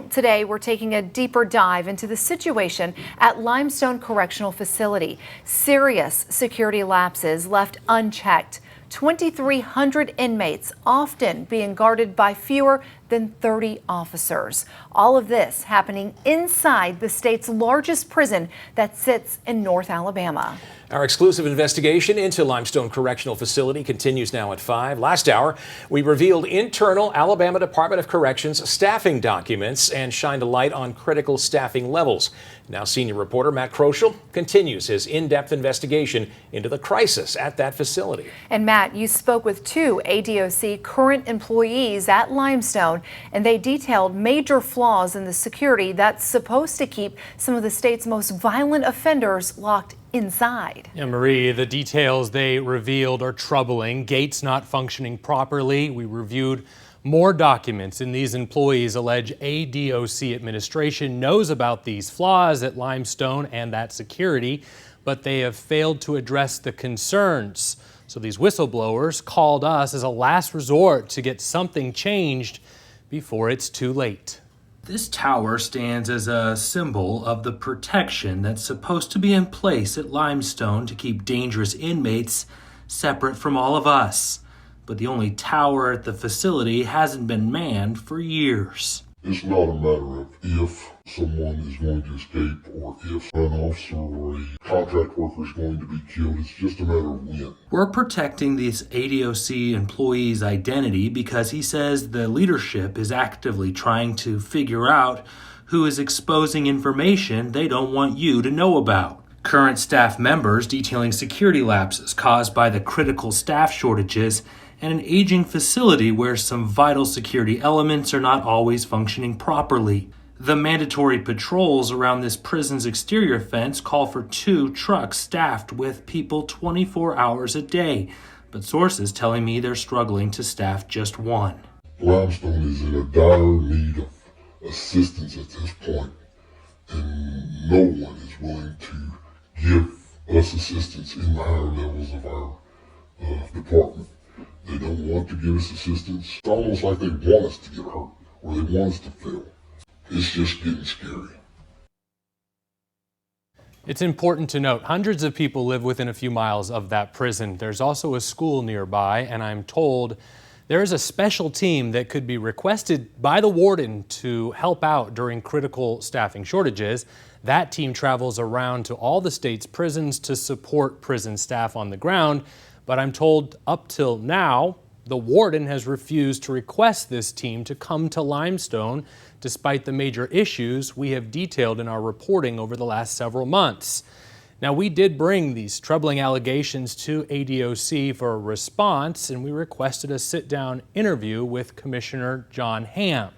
Today, we're taking a deeper dive into the situation at Limestone Correctional Facility. Serious security lapses left unchecked. 2,300 inmates, often being guarded by fewer than 30 officers. All of this happening inside the state's largest prison that sits in North Alabama. Our exclusive investigation into Limestone Correctional Facility continues now at 5. Last hour, we revealed internal Alabama Department of Corrections staffing documents and shined a light on critical staffing levels. Now, senior reporter Matt Croschel continues his in-depth investigation into the crisis at that facility. And Matt, you spoke with two ADOC current employees at Limestone, and they detailed major flaws in the security that's supposed to keep some of the state's most violent offenders locked inside. Yeah, Marie, the details they revealed are troubling. Gates not functioning properly. We reviewed more documents, and these employees allege ADOC administration knows about these flaws at Limestone and that security, but they have failed to address the concerns. So these whistleblowers called us as a last resort to get something changed before it's too late. This tower stands as a symbol of the protection that's supposed to be in place at Limestone to keep dangerous inmates separate from all of us. But the only tower at the facility hasn't been manned for years. It's not a matter of if someone is going to escape or if an officer or a contract worker is going to be killed. It's just a matter of when. We're protecting this ADOC employee's identity because he says the leadership is actively trying to figure out who is exposing information they don't want you to know about. Current staff members detailing security lapses caused by the critical staff shortages and an aging facility where some vital security elements are not always functioning properly. The mandatory patrols around this prison's exterior fence call for 2 trucks staffed with people 24 hours a day, but sources telling me they're struggling to staff just 1. Limestone is in a dire need of assistance at this point, and no one is willing to give us assistance in the higher levels of our department. They don't want to give us assistance. It's almost like they want us to get hurt or they want us to fail. It's just getting scary. It's important to note, hundreds of people live within a few miles of that prison. There's also a school nearby, and I'm told there is a special team that could be requested by the warden to help out during critical staffing shortages. That team travels around to all the state's prisons to support prison staff on the ground. But I'm told up till now, the warden has refused to request this team to come to Limestone, despite the major issues we have detailed in our reporting over the last several months. Now, we did bring these troubling allegations to ADOC for a response, and we requested a sit-down interview with Commissioner John Hamm.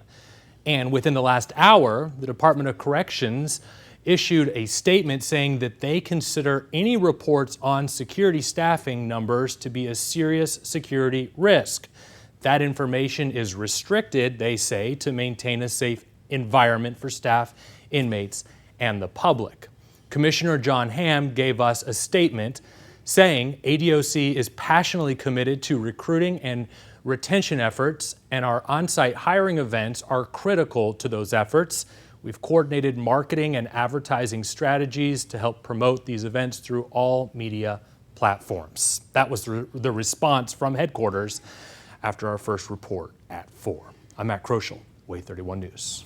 And within the last hour, the Department of Corrections issued a statement saying that they consider any reports on security staffing numbers to be a serious security risk. That information is restricted, they say, to maintain a safe environment for staff, inmates, and the public. Commissioner John Hamm gave us a statement saying ADOC is passionately committed to recruiting and retention efforts, and our on-site hiring events are critical to those efforts. We've coordinated marketing and advertising strategies to help promote these events through all media platforms. That was the response from headquarters after our first report at 4. I'm Matt Croschel, Way 31 News.